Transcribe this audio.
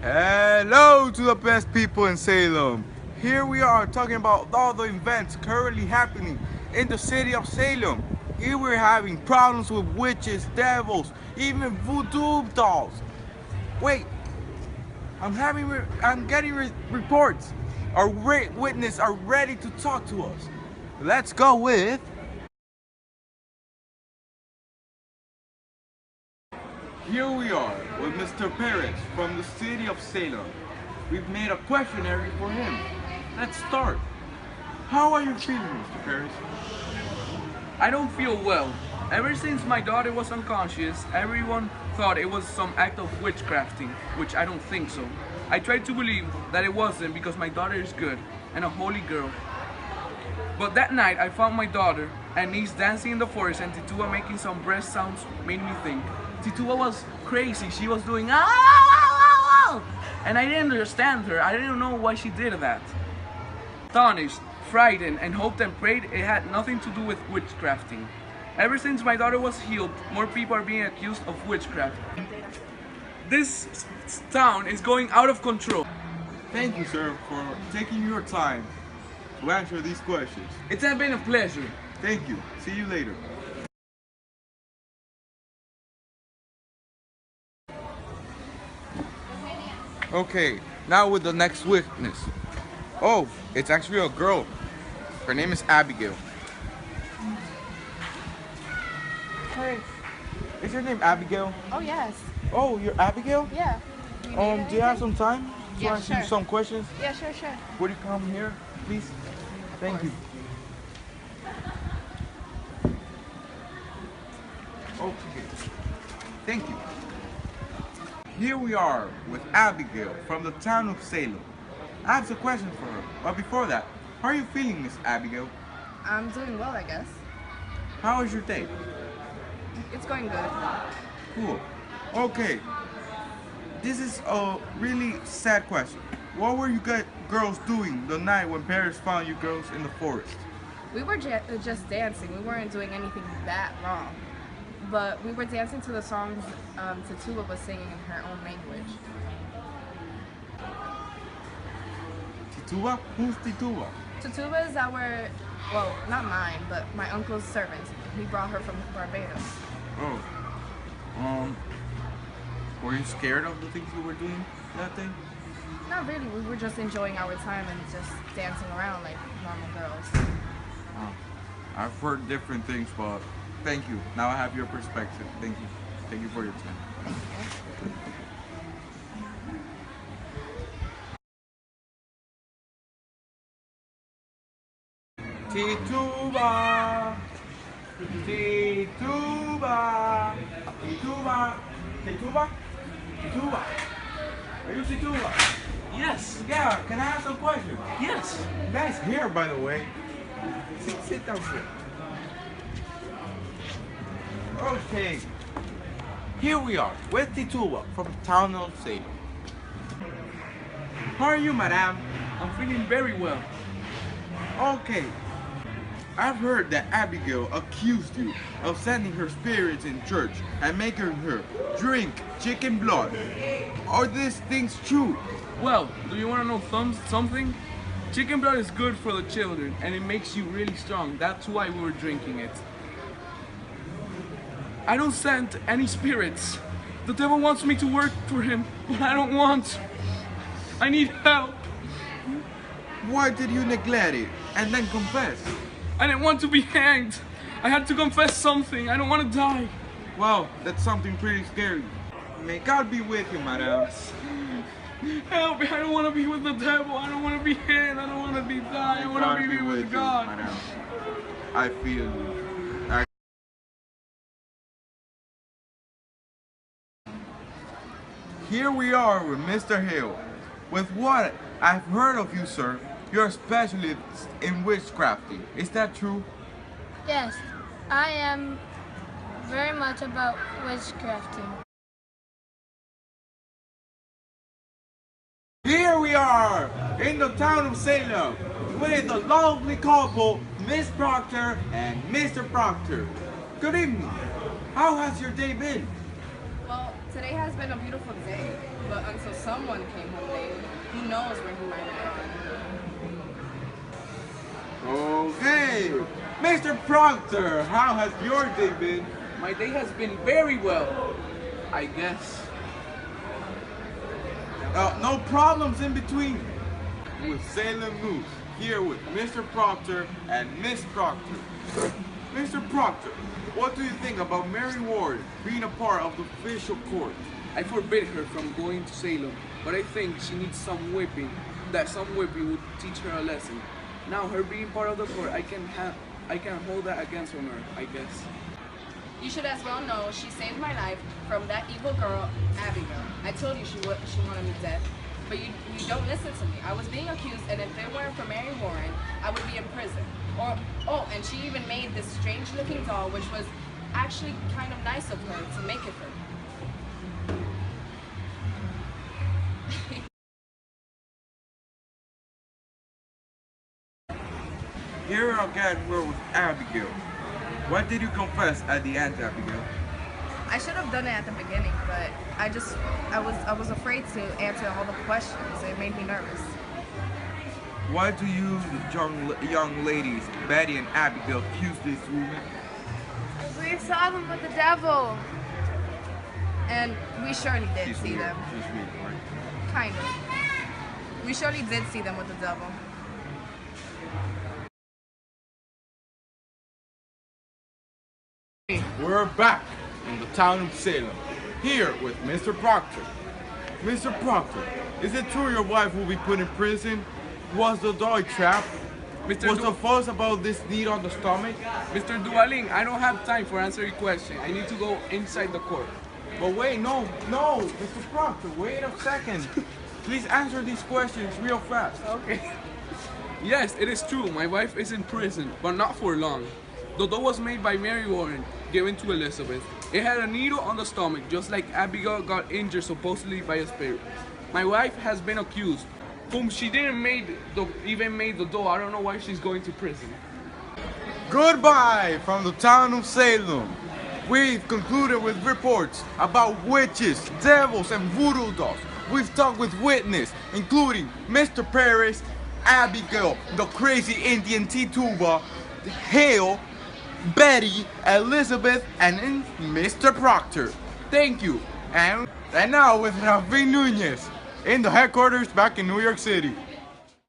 Hello to the best people in Salem. Here we are talking about all the events currently happening in the city of Salem. Here we're having problems with witches, devils, even voodoo dolls. Wait, I'm getting reports. Our witnesses are ready to talk to us. Let's go with. Here we are with Mr. Perez from the city of Salem. We've made a questionnaire for him. Let's start. How are you feeling, Mr. Perez? I don't feel well. Ever since my daughter was unconscious, everyone thought it was some act of witchcrafting, which I don't think so. I tried to believe that it wasn't because my daughter is good and a holy girl. But that night I found my daughter and niece dancing in the forest and Titua making some breast sounds made me think. Titua was crazy. She was doing ah, and I didn't understand her. I didn't know why she did that. Astonished, frightened, and hoped and prayed it had nothing to do with witchcrafting. Ever since my daughter was healed, more people are being accused of witchcraft. This town is going out of control. Thank you, sir, for taking your time to answer these questions. It's been a pleasure. Thank you. See you later. Okay, now with the next witness. Oh, it's actually a girl. Her name is Abigail. Hey, is your name Abigail? Oh, yes. Oh, you're Abigail? Yeah. Do you have some time? So Yeah, I ask you sure. some questions? Yeah, sure. Would you come here, please? Thank you. Okay. Thank you. Here we are with Abigail from the town of Salem. I have some questions for her, but before that, how are you feeling, Miss Abigail? I'm doing well, I guess. How was your day? It's going good. Cool. Okay. This is a really sad question. What were you girls doing the night when parents found you girls in the forest? We were just dancing. We weren't doing anything that wrong. But we were dancing to the songs Tatua was singing in her own language. Titua? Who's Titua? Tatua is our, well, not mine, but my uncle's servant. He brought her from Barbados. Oh. Were you scared of the things you were doing that day? Not really. We were just enjoying our time and just dancing around like normal girls. Oh. I've heard different things, but thank you. Now I have your perspective. Thank you. Thank you for your time. Tituba, Tituba, Tituba, Tituba, Tituba. Are you Tituba? Yes. Yeah, can I ask some questions? Yes. Nice hair, by the way. Sit down here. Okay. Here we are with Tituba from the town of Salem. How are you, madam? I'm feeling very well. Okay. I've heard that Abigail accused you of sending her spirits in church and making her drink chicken blood. Are these things true? Well, do you want to know something? Chicken blood is good for the children and it makes you really strong. That's why we were drinking it. I don't send any spirits. The devil wants me to work for him, but I don't want. I need help. Why did you neglect it and then confess? I didn't want to be hanged. I had to confess something. I don't want to die. Well, that's something pretty scary. May God be with you, madam. Help me. I don't want to be with the devil. I don't want to be hanged. I don't want to be die. I want to be with God. Madam. I feel you. Here we are with Mr. Hill. With what I've heard of you, sir, you're a specialist in witchcrafting. Is that true? Yes, I am very much about witchcrafting. Here we are in the town of Salem with a lovely couple, Miss Proctor and Mr. Proctor. Good evening. How has your day been? Well, Today has been a beautiful day, but until someone came home late, who knows where he might have gone. Okay, Mr. Proctor, how has your day been? My day has been very well, I guess. No problems in between. With Salem News, here with Mr. Proctor and Miss Proctor. Mr. Proctor, what do you think about Mary Ward being a part of the official court? I forbid her from going to Salem, but I think she needs some whipping. That some whipping would teach her a lesson. Now, her being part of the court, I can hold that against her, I guess. You should as well know she saved my life from that evil girl, Abigail. I told you she wanted me dead, but you don't listen to me. I was being accused, and if it weren't for Mary Warren, I would be in prison. And she even made this strange-looking doll, which was actually kind of nice of her to make it for me. Here again, we're with Abigail. What did you confess at the end, Abigail? I should have done it at the beginning, but I was afraid to answer all the questions. It made me nervous. Why do you, the young ladies, Betty and Abigail, accuse this woman? We saw them with the devil. And we surely did see weird. them. She's weird, right? Kind of. We surely did see them with the devil. We're back in the town of Salem, here with Mr. Proctor. Mr. Proctor, is it true your wife will be put in prison? Was the doll a trap? Was the fuss about this need on the stomach? Mr. Dualing, I don't have time for answering your question. I need to go inside the court. But wait, no, Mr. Proctor, wait a second. Please answer these questions real fast. Okay. Yes, it is true. My wife is in prison, but not for long. The doll was made by Mary Warren, given to Elizabeth. It had a needle on the stomach, just like Abigail got injured supposedly by a spirit. My wife has been accused, whom she didn't even made the doll. I don't know why she's going to prison. Goodbye from the town of Salem. We've concluded with reports about witches, devils, and voodoo dolls. We've talked with witnesses, including Mr. Paris, Abigail, the crazy Indian Tituba, Hale, Betty, Elizabeth, and Mr. Proctor. Thank you. And now with Rafi Nunez in the headquarters back in New York City.